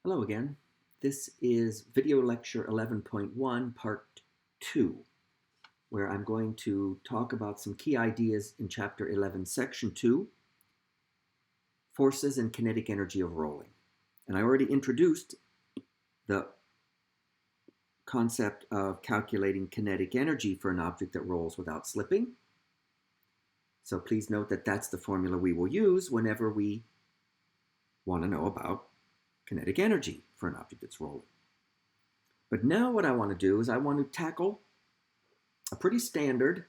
Hello again. This is video lecture 11.1, part 2, where I'm going to talk about some key ideas in chapter 11, section 2, forces and kinetic energy of rolling. And I already introduced the concept of calculating kinetic energy for an object that rolls without slipping. So please note that that's the formula we will use whenever we want to know about kinetic energy for an object that's rolling. But now what I want to do is I want to tackle a pretty standard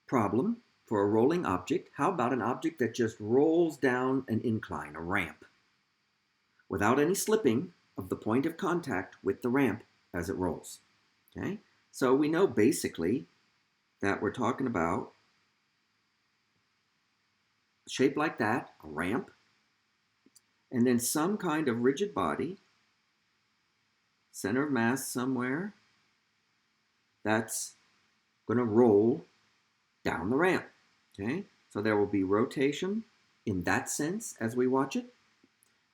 problem for a rolling object. How about an object that just rolls down an incline, a ramp, without any slipping of the point of contact with the ramp as it rolls? Okay, so we know basically that we're talking about a shape like that, a ramp, and then some kind of rigid body, center of mass somewhere, that's going to roll down the ramp. Okay, so there will be rotation in that sense as we watch it,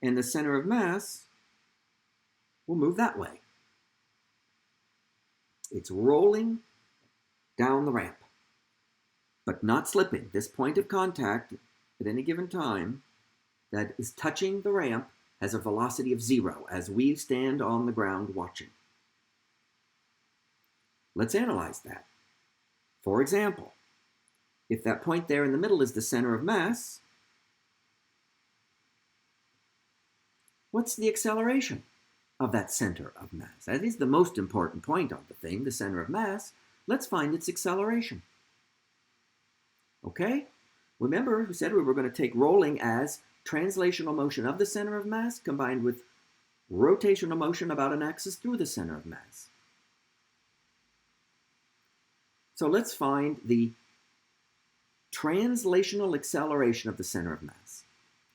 and the center of mass will move that way. It's rolling down the ramp, but not slipping. This point of contact at any given time that is touching the ramp has a velocity of 0 as we stand on the ground watching. Let's analyze that. For example, if that point there in the middle is the center of mass, what's the acceleration of that center of mass? That is the most important point of the thing, the center of mass. Let's find its acceleration. Okay? Remember, we said we were going to take rolling as translational motion of the center of mass combined with rotational motion about an axis through the center of mass. So let's find the translational acceleration of the center of mass.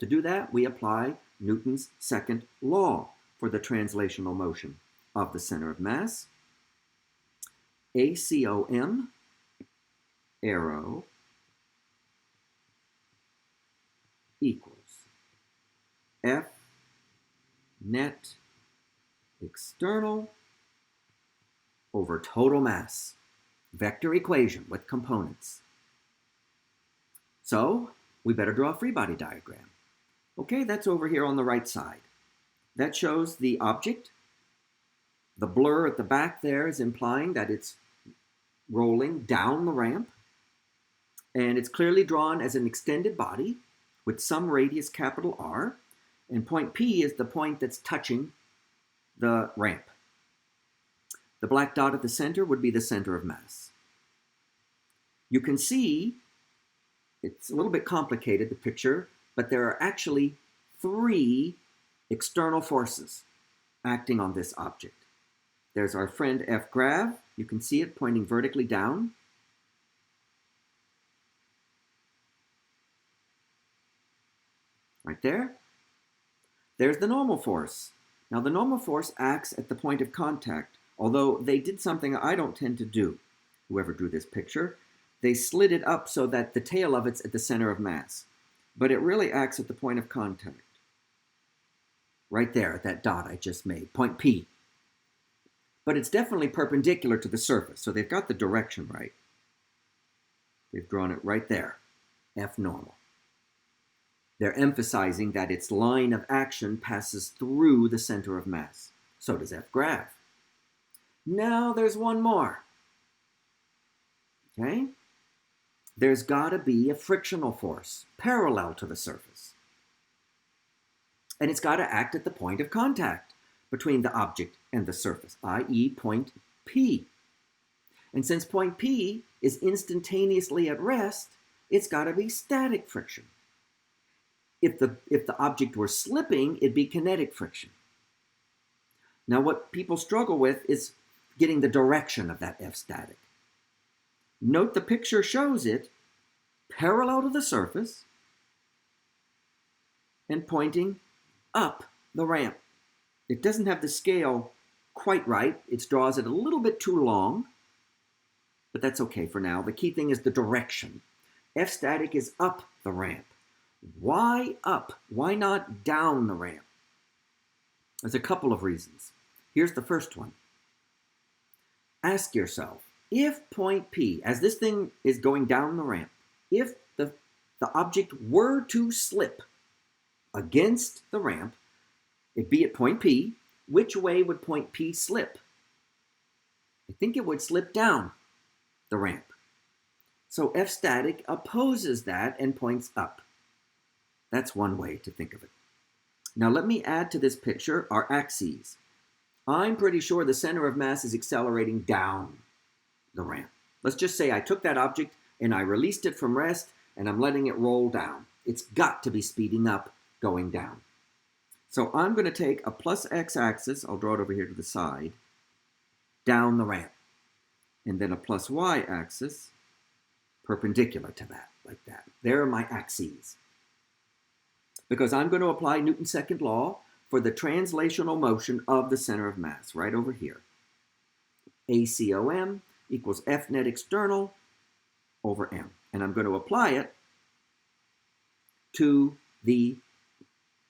To do that, we apply Newton's second law for the translational motion of the center of mass. ACOM, arrow, equals F net external over total mass. Vector equation with components. So we better draw a free body diagram. Okay, that's over here on the right side. That shows the object. The blur at the back there is implying that it's rolling down the ramp. And it's clearly drawn as an extended body with some radius capital R. And point P is the point that's touching the ramp. The black dot at the center would be the center of mass. You can see, it's a little bit complicated, the picture, but there are actually 3 external forces acting on this object. There's our friend F grav. You can see it pointing vertically down. Right there. There's the normal force. Now the normal force acts at the point of contact, although they did something I don't tend to do, whoever drew this picture. They slid it up so that the tail of it's at the center of mass. But it really acts at the point of contact. Right there at that dot I just made, point P. But it's definitely perpendicular to the surface, so they've got the direction right. They've drawn it right there, F normal. They're emphasizing that its line of action passes through the center of mass. So does F grav. Now there's one more. Okay? There's got to be a frictional force parallel to the surface. And it's got to act at the point of contact between the object and the surface, i.e. point P. And since point P is instantaneously at rest, it's got to be static friction. If the object were slipping, it'd be kinetic friction. Now what people struggle with is getting the direction of that F static. Note the picture shows it parallel to the surface and pointing up the ramp. It doesn't have the scale quite right. It draws it a little bit too long, but that's okay for now. The key thing is the direction. F static is up the ramp. Why up? Why not down the ramp? There's a couple of reasons. Here's the first one. Ask yourself, if point P, as this thing is going down the ramp, if the object were to slip against the ramp, it be at point P, which way would point P slip? I think it would slip down the ramp. So F static opposes that and points up. That's one way to think of it. Now let me add to this picture our axes. I'm pretty sure the center of mass is accelerating down the ramp. Let's just say I took that object and I released it from rest and I'm letting it roll down. It's got to be speeding up, going down. So I'm going to take a plus x-axis, I'll draw it over here to the side, down the ramp. And then a plus y-axis perpendicular to that, like that. There are my axes. Because I'm going to apply Newton's second law for the translational motion of the center of mass, right over here. ACOM equals F net external over m. And I'm going to apply it to the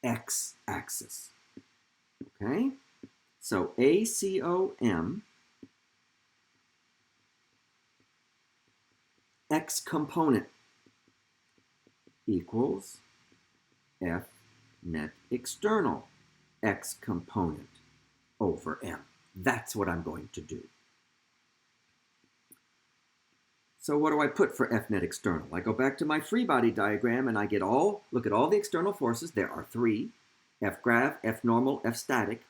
x-axis. Okay? So ACOM x component equals F net external x component over m. That's what I'm going to do. So what do I put for F net external? I go back to my free body diagram and I get look at all the external forces. There are three: F grav, F normal, F static,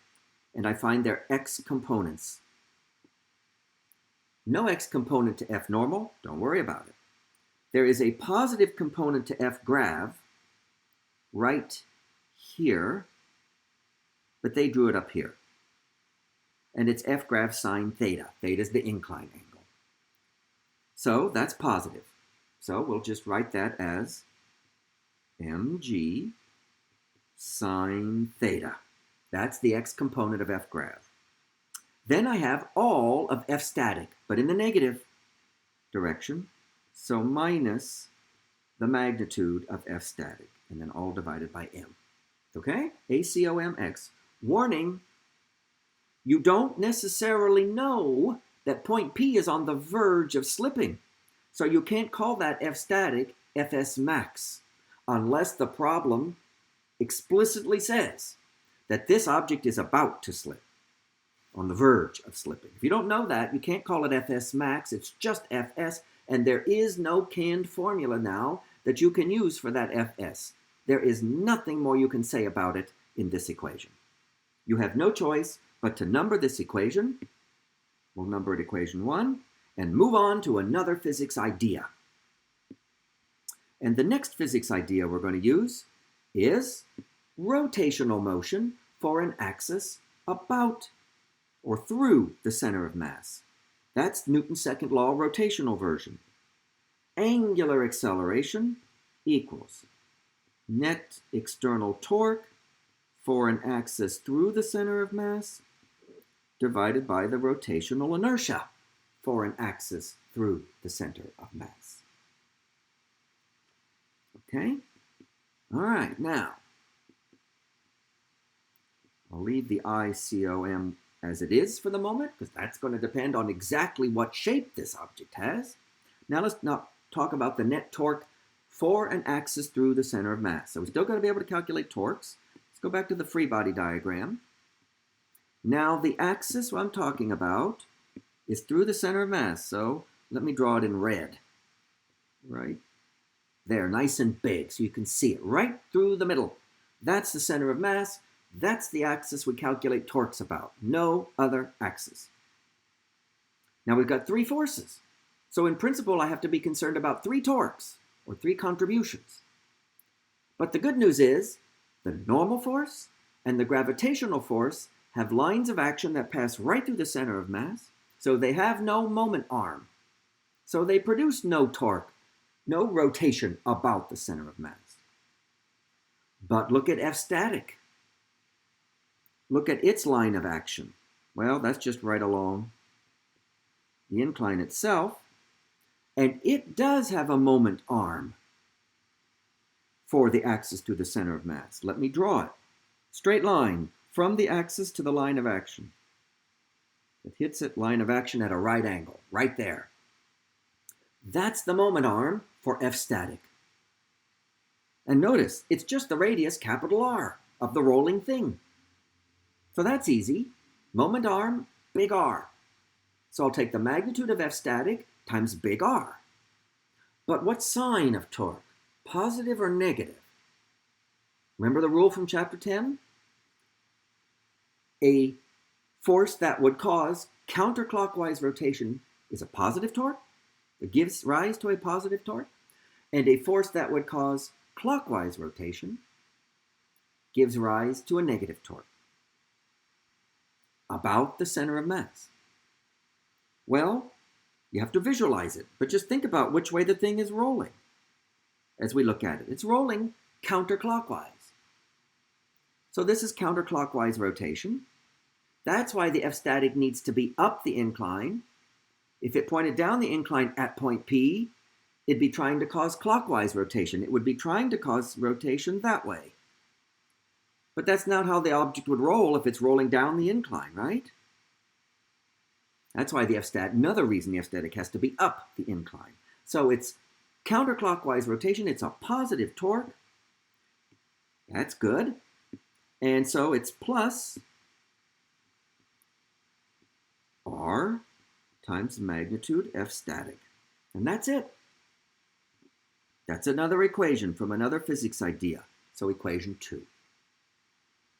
and I find their x components. No x component to F normal, don't worry about it. There is a positive component to F grav right here, but they drew it up here. And it's F grav sine theta. Theta is the incline angle. So that's positive. So we'll just write that as mg sine theta. That's the x component of F grav. Then I have all of F static, but in the negative direction. So minus the magnitude of F static, and then all divided by m. Okay? ACOMx. Warning, you don't necessarily know that point P is on the verge of slipping. So you can't call that F static Fs max unless the problem explicitly says that this object is about to slip, on the verge of slipping. If you don't know that, you can't call it Fs max, it's just Fs, and there is no canned formula now that you can use for that Fs. There is nothing more you can say about it in this equation. You have no choice but to number this equation. We'll number it equation 1 and move on to another physics idea. And the next physics idea we're going to use is rotational motion for an axis about or through the center of mass. That's Newton's second law rotational version. Angular acceleration equals net external torque for an axis through the center of mass divided by the rotational inertia for an axis through the center of mass. Okay? All right, now, I'll leave the ICOM as it is for the moment, because that's going to depend on exactly what shape this object has. Now let's talk about the net torque for an axis through the center of mass. So we're still going to be able to calculate torques. Let's go back to the free body diagram. Now the axis I'm talking about is through the center of mass, so let me draw it in red. Right there, nice and big, so you can see it right through the middle. That's the center of mass. That's the axis we calculate torques about. No other axis. Now we've got three forces. So in principle, I have to be concerned about three torques, or three contributions. But the good news is, the normal force and the gravitational force have lines of action that pass right through the center of mass, so they have no moment arm. So they produce no torque, no rotation about the center of mass. But look at F static. Look at its line of action. Well, that's just right along the incline itself. And it does have a moment arm for the axis through the center of mass. Let me draw it. Straight line from the axis to the line of action. It hits at line of action at a right angle, right there. That's the moment arm for F static. And notice, it's just the radius, capital R, of the rolling thing. So that's easy. Moment arm, big R. So I'll take the magnitude of F static times big R. But what sign of torque? Positive or negative? Remember the rule from chapter 10? A force that would cause counterclockwise rotation is a positive torque. It gives rise to a positive torque. And a force that would cause clockwise rotation gives rise to a negative torque. About the center of mass. Well, you have to visualize it, but just think about which way the thing is rolling as we look at it. It's rolling counterclockwise. So this is counterclockwise rotation. That's why the F static needs to be up the incline. If it pointed down the incline at point P, it'd be trying to cause clockwise rotation. It would be trying to cause rotation that way. But that's not how the object would roll if it's rolling down the incline, right? That's why the F static, another reason the F static has to be up the incline. So it's counterclockwise rotation. It's a positive torque. That's good. And so it's plus R times the magnitude F static. And that's it. That's another equation from another physics idea. So equation 2.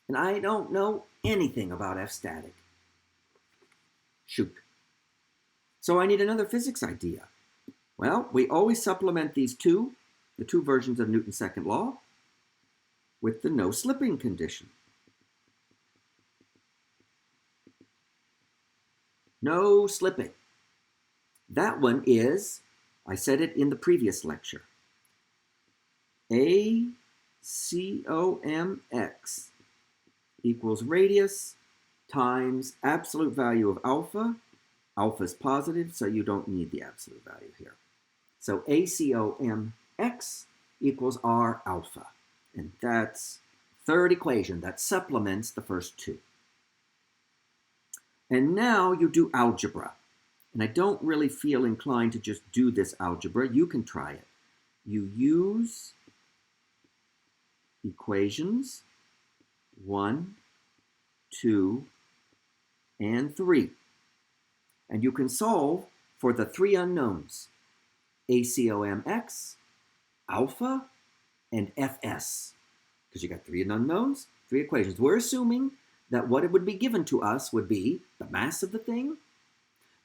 And I don't know anything about F static. Shoot. So I need another physics idea. Well, we always supplement the two versions of Newton's second law, with the no slipping condition. No slipping. That one is, I said it in the previous lecture, ACOMX equals radius times absolute value of alpha. Alpha is positive, so you don't need the absolute value here. So ACOMX equals R alpha. And that's third equation that supplements the first two. And now you do algebra. And I don't really feel inclined to just do this algebra. You can try it. You use equations 1, 2, and 3. And you can solve for the three unknowns, ACOMX, alpha, and Fs. Because you got three unknowns, three equations. We're assuming that what it would be given to us would be the mass of the thing,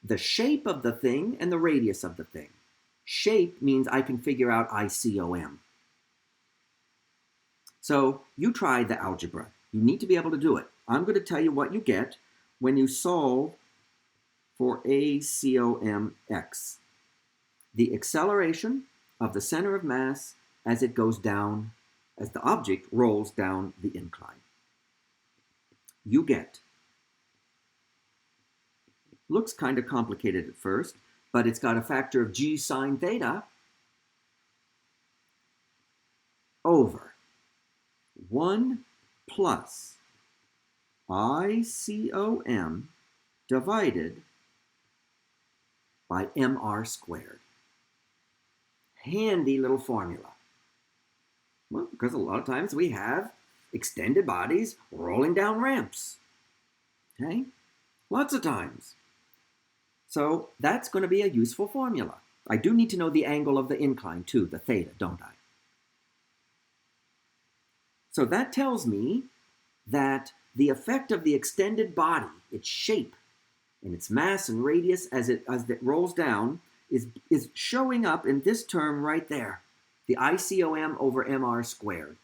the shape of the thing, and the radius of the thing. Shape means I can figure out ICOM. So you try the algebra. You need to be able to do it. I'm going to tell you what you get when you solve for ACOMX. The acceleration of the center of mass as it goes down, as the object rolls down the incline. You get, looks kind of complicated at first, but it's got a factor of g sine theta over 1 plus ICOM divided by mr squared. Handy little formula. Well, because a lot of times we have extended bodies rolling down ramps. Okay? Lots of times. So that's going to be a useful formula. I do need to know the angle of the incline too, the theta, don't I? So that tells me that the effect of the extended body, its shape, and its mass and radius as it rolls down is showing up in this term right there, the ICOM over mr squared.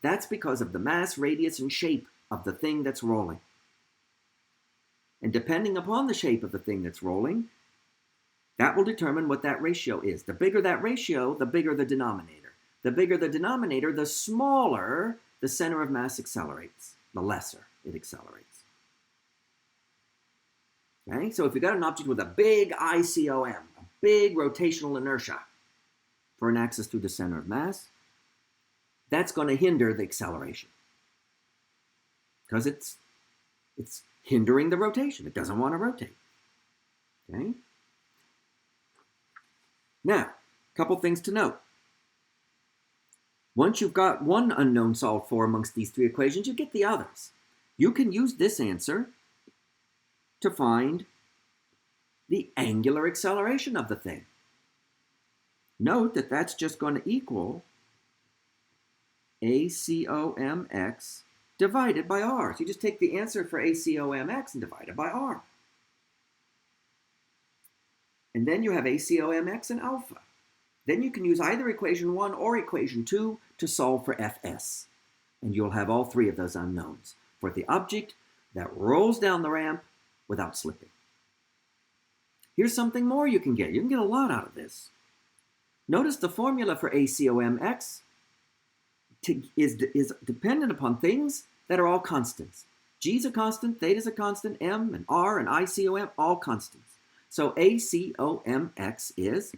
That's because of the mass, radius, and shape of the thing that's rolling. And depending upon the shape of the thing that's rolling, that will determine what that ratio is. The bigger that ratio, the bigger the denominator. The bigger the denominator, the smaller the center of mass accelerates, the lesser it accelerates. Okay, so if you've got an object with a big ICOM, a big rotational inertia for an axis through the center of mass, that's going to hinder the acceleration because it's It's hindering the rotation. It doesn't want to rotate. Okay? Now, a couple things to note. Once you've got one unknown solved for amongst these three equations, you get the others. You can use this answer to find the angular acceleration of the thing. Note that that's just going to equal ACOMX divided by R. So you just take the answer for ACOMX and divide it by R. And then you have ACOMX and alpha. Then you can use either equation 1 or equation 2 to solve for Fs. And you'll have all three of those unknowns for the object that rolls down the ramp without slipping. Here's something more you can get. You can get a lot out of this. Notice the formula for ACOMX is dependent upon things that are all constants. G's a constant, theta's a constant, M and R and ICOM, all constants. So ACOMX is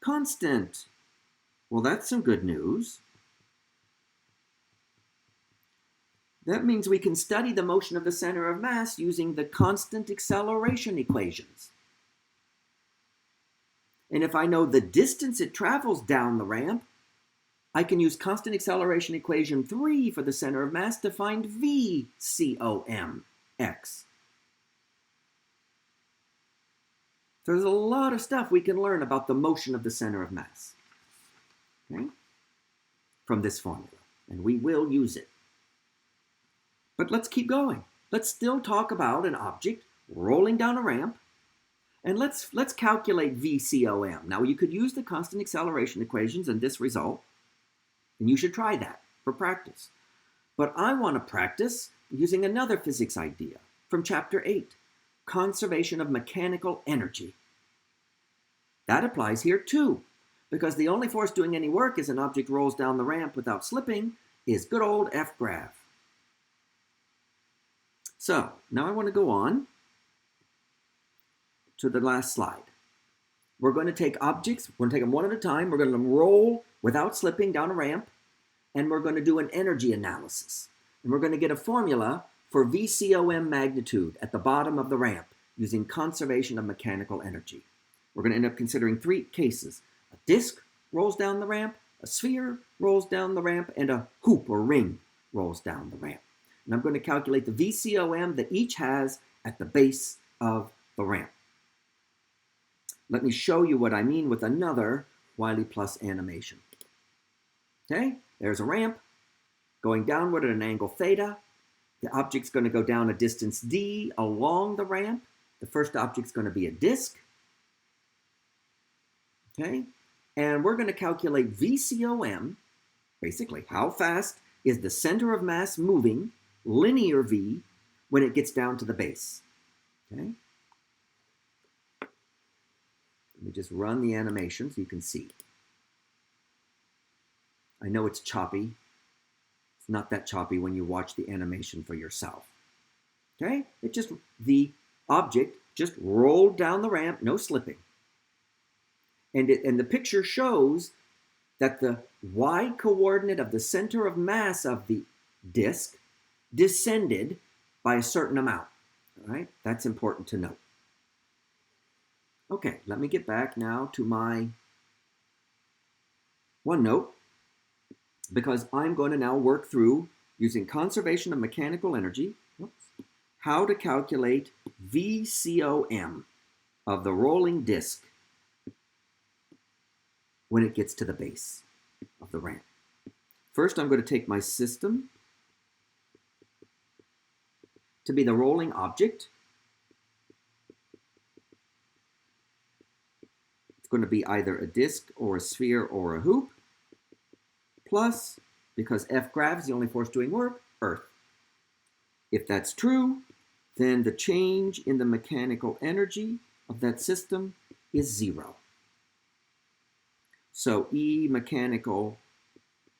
constant. Well, that's some good news. That means we can study the motion of the center of mass using the constant acceleration equations. And if I know the distance it travels down the ramp, I can use constant acceleration equation 3 for the center of mass to find VCOMX. So there's a lot of stuff we can learn about the motion of the center of mass, okay, from this formula, and we will use it. But let's keep going. Let's still talk about an object rolling down a ramp, and let's calculate VCOM. Now, you could use the constant acceleration equations in this result, and you should try that for practice. But I want to practice using another physics idea from Chapter 8, conservation of mechanical energy. That applies here too, because the only force doing any work as an object rolls down the ramp without slipping is good old F-grav. So, now I want to go on to the last slide. We're going to take objects, we're going to take them one at a time, we're going to roll without slipping down a ramp, and we're going to do an energy analysis. And we're going to get a formula for VCOM magnitude at the bottom of the ramp using conservation of mechanical energy. We're going to end up considering three cases. A disk rolls down the ramp, a sphere rolls down the ramp, and a hoop or ring rolls down the ramp. And I'm going to calculate the VCOM that each has at the base of the ramp. Let me show you what I mean with another Wiley Plus animation. Okay, there's a ramp going downward at an angle theta. The object's going to go down a distance d along the ramp. The first object's going to be a disk. Okay, and we're going to calculate VCOM, basically how fast is the center of mass moving, linear v, when it gets down to the base. Okay. Let me just run the animation so you can see. I know it's choppy. It's not that choppy when you watch the animation for yourself. Okay? The object just rolled down the ramp, no slipping. And the picture shows that the y coordinate of the center of mass of the disk descended by a certain amount. All right? That's important to note. Okay, let me get back now to my OneNote, because I'm going to now work through, using conservation of mechanical energy, how to calculate VCOM of the rolling disk when it gets to the base of the ramp. First, I'm going to take my system to be the rolling object. It's going to be either a disk or a sphere or a hoop, plus, because F-grav is the only force doing work, Earth. If that's true, then the change in the mechanical energy of that system is 0. So E mechanical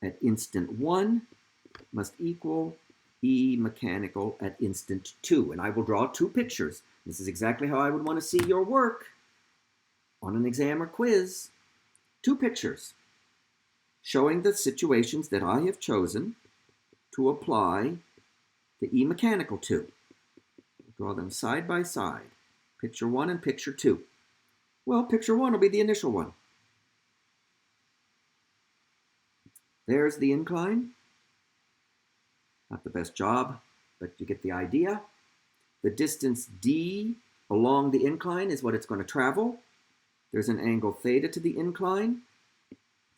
at instant 1 must equal E mechanical at instant 2. And I will draw two pictures. This is exactly how I would want to see your work on an exam or quiz. Two pictures showing the situations that I have chosen to apply the E mechanical to. Draw them side by side. Picture 1 and picture 2. Well, picture 1 will be the initial one. There's the incline. Not the best job, but you get the idea. The distance d along the incline is what it's going to travel. There's an angle theta to the incline.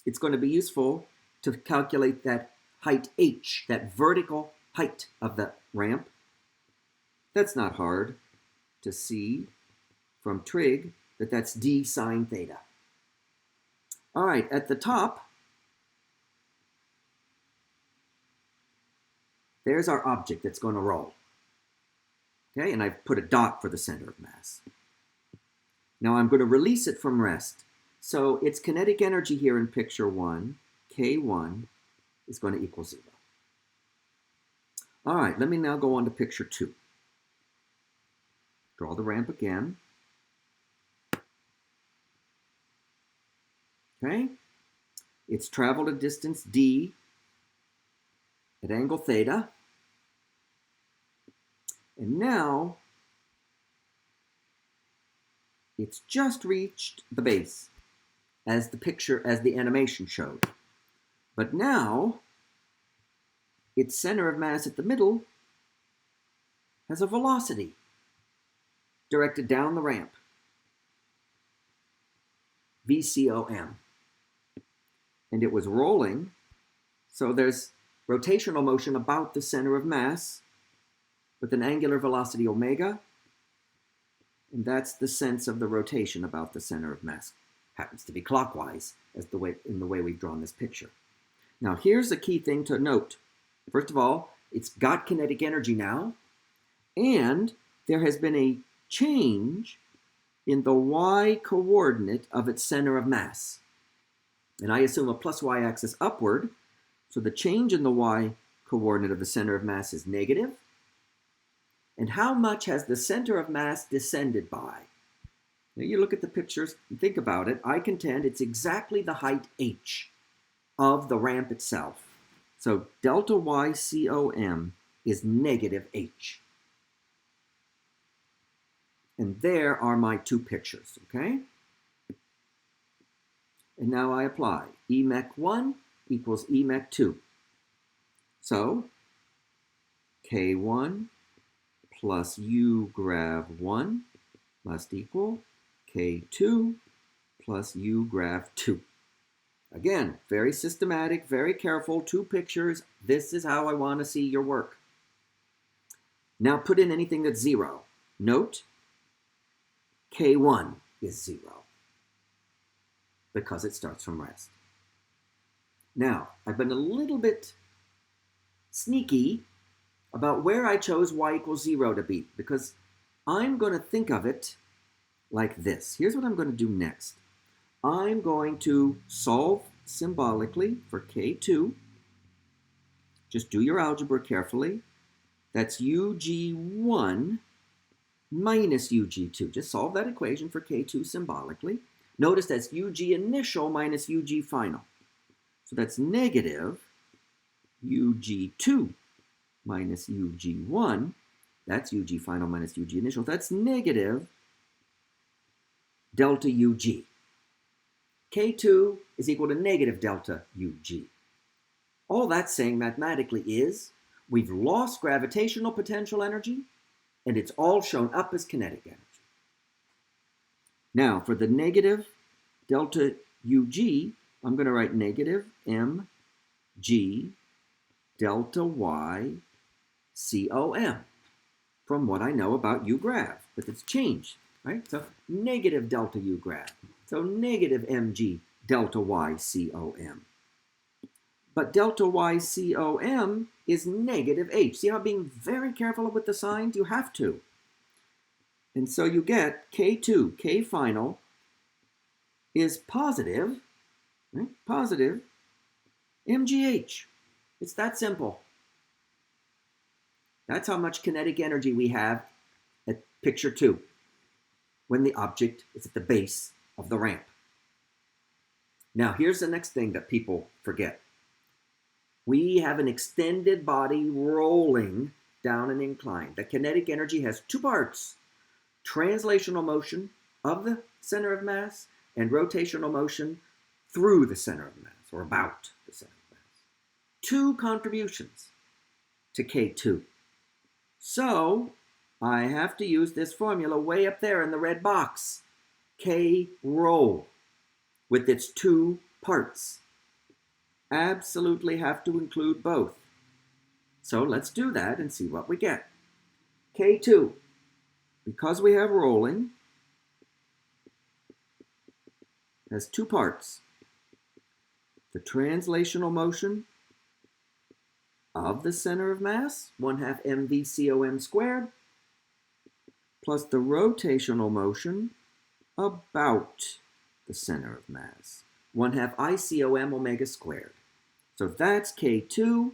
It's going to be useful to calculate that height h, that vertical height of the ramp. That's not hard to see from trig that that's d sine theta. All right, at the top, there's our object that's going to roll. Okay, and I've put a dot for the center of mass. Now I'm going to release it from rest. So its kinetic energy here in picture 1, K1, is going to equal 0. All right, let me now go on to picture 2. Draw the ramp again. Okay, it's traveled a distance d at angle theta. And now it's just reached the base as the animation showed. But now its center of mass at the middle has a velocity directed down the ramp, VCOM. And it was rolling, so there's rotational motion about the center of mass with an angular velocity omega, and that's the sense of the rotation about the center of mass. Happens to be clockwise in the way we've drawn this picture. Now here's a key thing to note. First of all, it's got kinetic energy now, and there has been a change in the y-coordinate of its center of mass. And I assume a plus y-axis upward, so the change in the y-coordinate of the center of mass is negative. And how much has the center of mass descended by? Now you look at the pictures and think about it. I contend it's exactly the height h of the ramp itself. So delta y COM is negative h. And there are my two pictures, okay? And now I apply. E mech 1 equals E mech 2. So K1 plus U grav 1 must equal K2 plus U grav 2. Again, very systematic, very careful, two pictures. This is how I want to see your work. Now put in anything that's 0. Note, K1 is 0 because it starts from rest. Now, I've been a little bit sneaky about where I chose y equals 0 to be, because I'm going to think of it like this. Here's what I'm going to do next. I'm going to solve symbolically for K2. Just do your algebra carefully. That's UG1 minus UG2. Just solve that equation for K2 symbolically. Notice that's UG initial minus UG final. So that's negative UG2 minus UG1. That's UG final minus UG initial. That's negative delta UG. K2 is equal to negative delta UG. All that's saying mathematically is we've lost gravitational potential energy, and it's all shown up as kinetic energy. Now, for the negative delta UG, I'm going to write negative mg delta y COM from what I know about U grav, but it's changed, right? So negative delta U grav. So negative mg delta y COM. But delta y COM is negative h. See how I'm being very careful with the signs? You have to. And so you get K2, K final, is positive, right? Positive mgh. It's that simple. That's how much kinetic energy we have at picture 2 when the object is at the base of the ramp. Now, here's the next thing that people forget. We have an extended body rolling down an incline. The kinetic energy has two parts: translational motion of the center of mass and rotational motion through the center of mass, or about the center of mass. Two contributions to K2. So I have to use this formula way up there in the red box. K rho with its two parts. Absolutely have to include both. So let's do that and see what we get. K2, because we have rolling, has two parts. The translational motion of the center of mass, 1/2 mv/com squared, plus the rotational motion about the center of mass, 1/2 ICOM omega squared. So that's K2.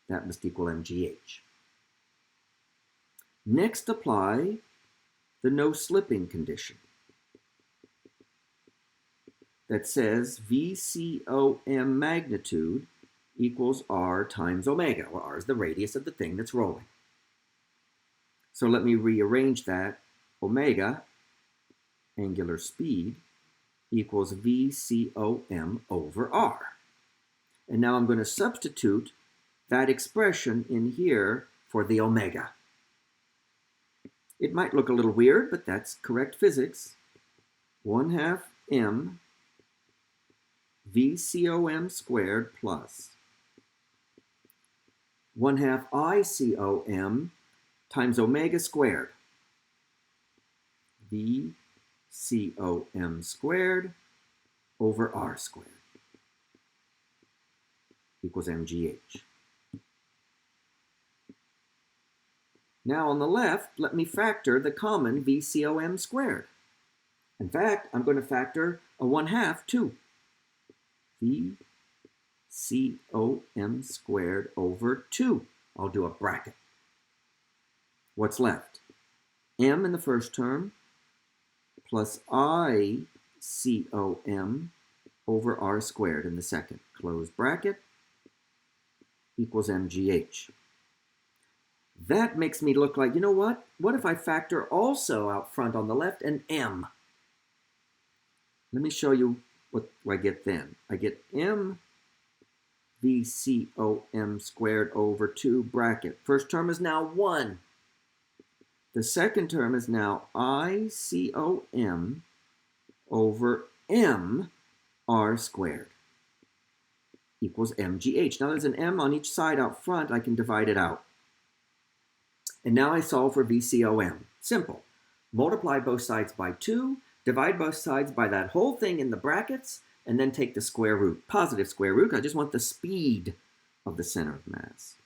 That must equal mgh. Next, apply the no slipping condition that says VCOM magnitude equals r times omega, where r is the radius of the thing that's rolling. So let me rearrange that. Omega, angular speed, equals VCOM over r. And now I'm going to substitute that expression in here for the omega. It might look a little weird, but that's correct physics. 1/2 m VCOM squared plus 1/2 ICOM times omega squared. VCOM squared over r squared equals mgh. Now on the left, let me factor the common VCOM squared. In fact, I'm going to factor a 1/2 too. VCOM squared over 2. I'll do a bracket. What's left? M in the first term plus ICOM over r squared in the second. Close bracket equals mgh. That makes me look like, you know what? What if I factor also out front on the left an m? Let me show you what I get then. I get m VCOM squared over 2 bracket. First term is now 1. The second term is now ICOM over m r squared equals mgh. Now there's an m on each side out front. I can divide it out. And now I solve for VCOM. Simple. Multiply both sides by 2, divide both sides by that whole thing in the brackets, and then take the square root. Positive square root. I just want the speed of the center of mass.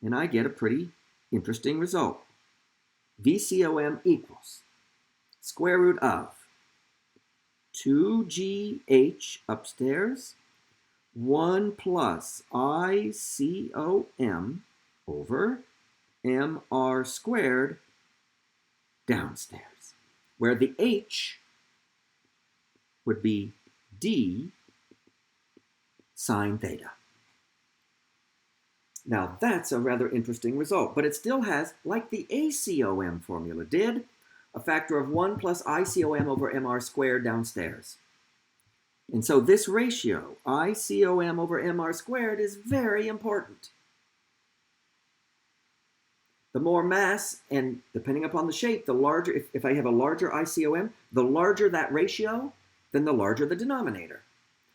And I get a pretty interesting result. VCOM equals square root of 2GH upstairs, 1 plus ICOM over mr squared downstairs, where the h would be d sine theta. Now that's a rather interesting result, but it still has, like the ACOM formula did, a factor of 1 plus ICOM over mr squared downstairs. And so this ratio, ICOM over mr squared, is very important. The more mass, and depending upon the shape, the larger, if I have a larger ICOM, the larger that ratio, then the larger the denominator.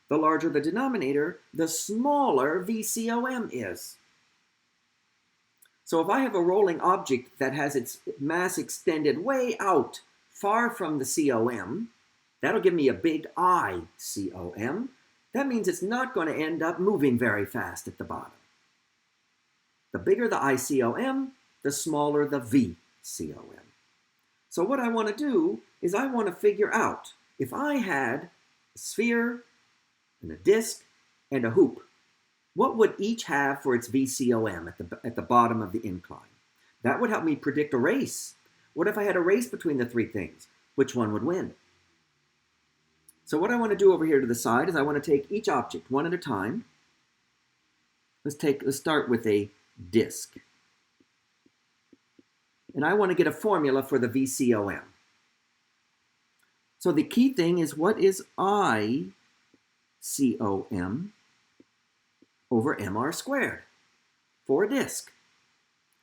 The larger the denominator, the smaller VCOM is. So if I have a rolling object that has its mass extended way out, far from the COM, that'll give me a big ICOM. That means it's not going to end up moving very fast at the bottom. The bigger the ICOM, the smaller the VCOM. So what I want to do is I want to figure out, if I had a sphere and a disk and a hoop, what would each have for its VCOM at the bottom of the incline? That would help me predict a race. What if I had a race between the three things? Which one would win? So what I want to do over here to the side is I want to take each object one at a time. Let's start with a disk. And I want to get a formula for the VCOM. So the key thing is, what is ICOM over MR squared for a disk?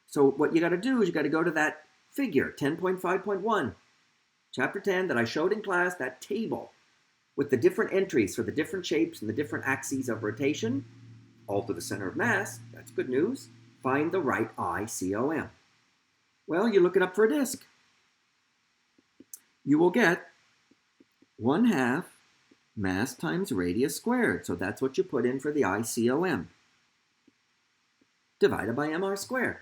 So what you got to do is you got to go to that figure, 10.5.1, chapter 10 that I showed in class, that table with the different entries for the different shapes and the different axes of rotation, all to the center of mass. That's good news. Find the right ICOM. Well, you look it up for a disk. You will get 1/2 mass times radius squared. So that's what you put in for the ICOM, divided by MR squared.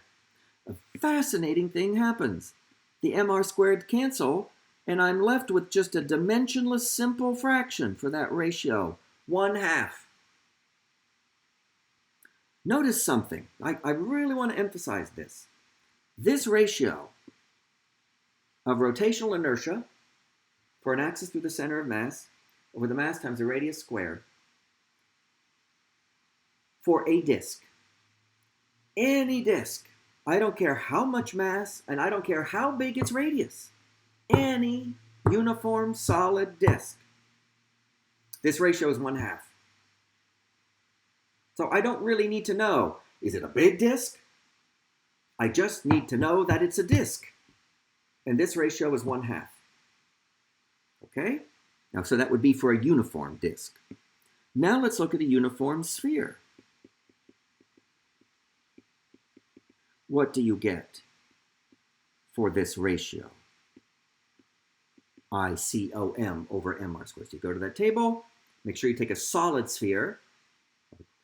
A fascinating thing happens. The MR squared cancel, and I'm left with just a dimensionless simple fraction for that ratio, 1/2. Notice something. I really want to emphasize this. This ratio of rotational inertia for an axis through the center of mass over the mass times the radius squared for a disk. Any disk. I don't care how much mass, and I don't care how big its radius. Any uniform solid disk. This ratio is 1/2. So I don't really need to know, is it a big disk? I just need to know that it's a disk. And this ratio is 1/2. Okay? Now, so that would be for a uniform disk. Now let's look at a uniform sphere. What do you get for this ratio? ICOM over MR squared. So you go to that table, make sure you take a solid sphere.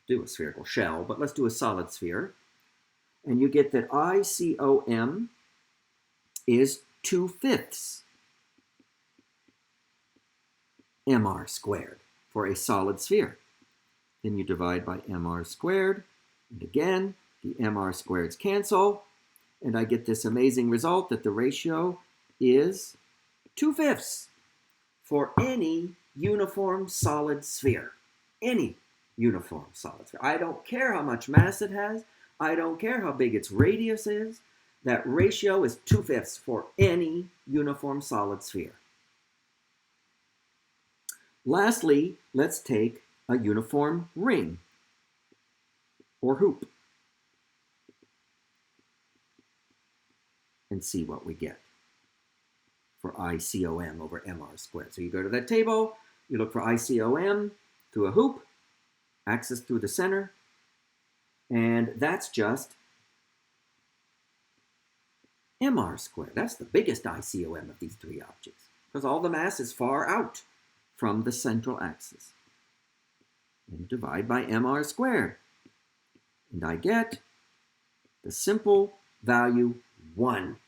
Do a spherical shell, but let's do a solid sphere. And you get that ICOM is 2/5 MR squared for a solid sphere. Then you divide by MR squared, and again, the MR squareds cancel, and I get this amazing result that the ratio is 2/5 for any uniform solid sphere. Any uniform solid sphere. I don't care how much mass it has. I don't care how big its radius is. That ratio is 2/5 for any uniform solid sphere. Lastly, let's take a uniform ring or hoop and see what we get for ICOM over MR squared. So you go to that table, you look for ICOM through a hoop, axis through the center, and that's just MR squared. That's the biggest ICOM of these three objects because all the mass is far out from the central axis. And divide by MR squared. And I get the simple value 1.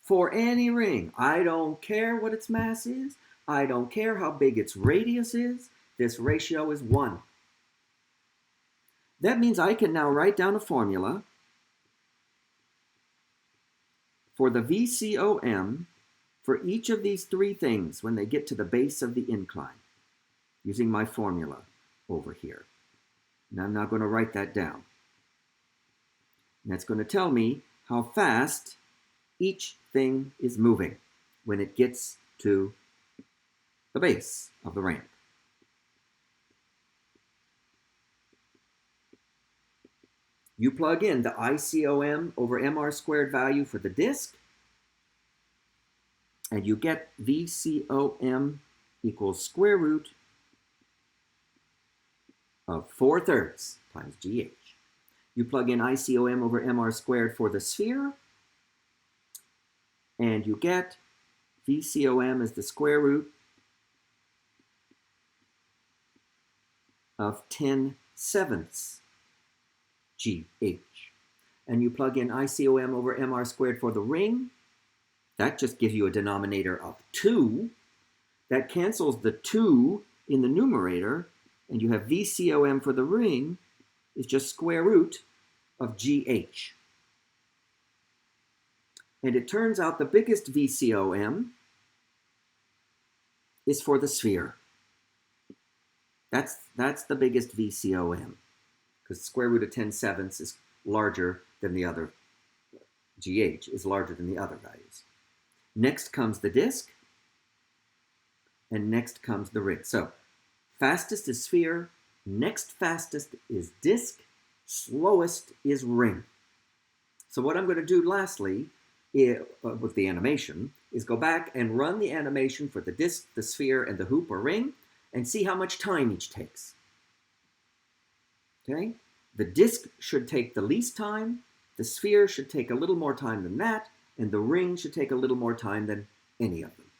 For any ring, I don't care what its mass is. I don't care how big its radius is. This ratio is 1. That means I can now write down a formula for the VCOM for each of these three things when they get to the base of the incline, using my formula over here. And I'm now going to write that down. And that's going to tell me how fast each thing is moving when it gets to the base of the ramp. You plug in the ICOM over MR squared value for the disk, and you get VCOM equals square root of 4/3 times GH. You plug in ICOM over MR squared for the sphere, and you get VCOM as the square root of 10/7 GH. And you plug in ICOM over MR squared for the ring. That just gives you a denominator of 2. That cancels the 2 in the numerator, and you have VCOM for the ring is just square root of GH. And it turns out the biggest VCOM is for the sphere. That's the biggest VCOM. because square root of 10/7 is larger than the other, GH is larger than the other values. Next comes the disk, and next comes the ring. So fastest is sphere, next fastest is disk, slowest is ring. So what I'm going to do lastly with the animation is go back and run the animation for the disk, the sphere, and the hoop or ring, and see how much time each takes. Okay? The disk should take the least time, the sphere should take a little more time than that, and the ring should take a little more time than any of them.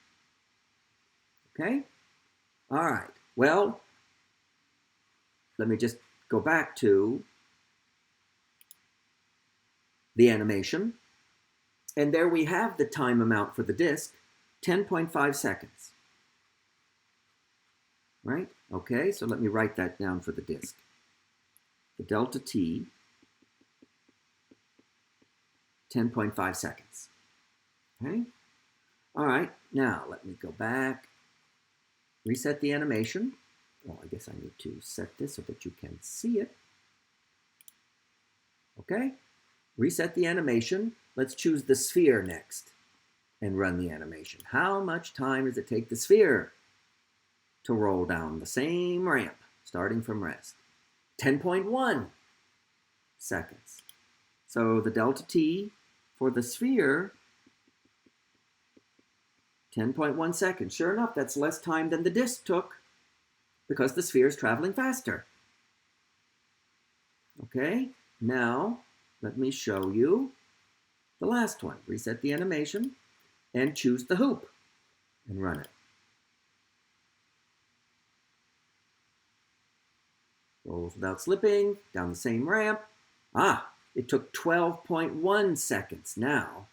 Okay? All right. Well, let me just go back to the animation. And there we have the time amount for the disk, 10.5 seconds. Right? Okay, so let me write that down for the disk. The delta t, 10.5 seconds. Okay? All right, now let me go back, reset the animation. Well, I guess I need to set this so that you can see it. Okay? Reset the animation. Let's choose the sphere next and run the animation. How much time does it take the sphere to roll down the same ramp, starting from rest? 10.1 seconds. So the delta t for the sphere, 10.1 seconds. Sure enough, that's less time than the disk took because the sphere is traveling faster. Okay, now let me show you the last one. Reset the animation and choose the hoop and run it. Rolls without slipping, down the same ramp. Ah, it took 12.1 seconds now,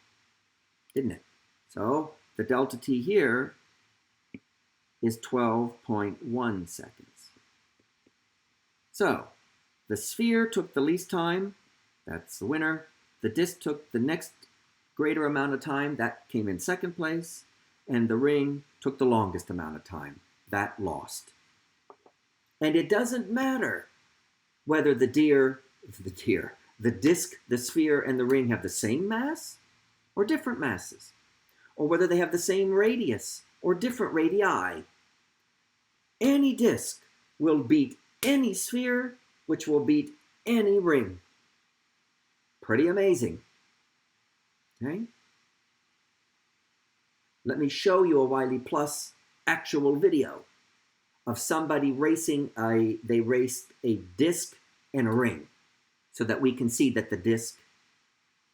didn't it? So the delta t here is 12.1 seconds. So the sphere took the least time, that's the winner. The disk took the next greater amount of time, that came in second place. And the ring took the longest amount of time, that lost. And it doesn't matter whether the disk, the sphere, and the ring have the same mass or different masses, or whether they have the same radius or different radii. Any disk will beat any sphere, which will beat any ring. Pretty amazing. Okay? Let me show you a Wiley Plus actual video of somebody they raced a disk and a ring so that we can see that the disk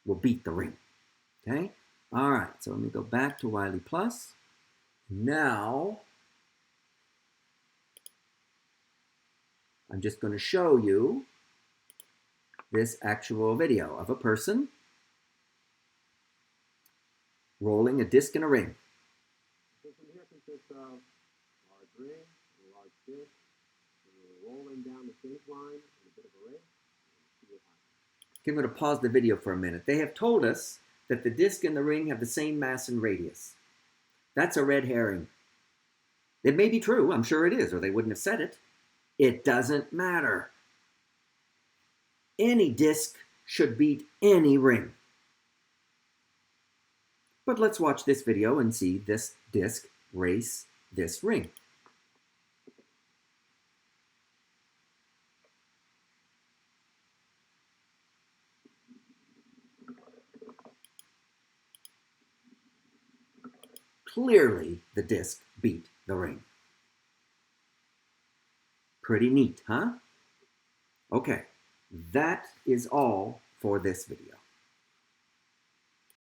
will beat the ring. Okay? All right, so let me go back to Wiley Plus. Now, I'm just going to show you this actual video of a person rolling a disc and a ring. So from here consists of large ring, a large disc, rolling down the finish line, and a bit of a ring. Okay, I'm going to pause the video for a minute. They have told us that the disc and the ring have the same mass and radius. That's a red herring. It may be true, I'm sure it is, or they wouldn't have said it. It doesn't matter. Any disc should beat any ring. But let's watch this video and see this disc race this ring. Clearly, the disc beat the ring. Pretty neat, huh? Okay, that is all for this video.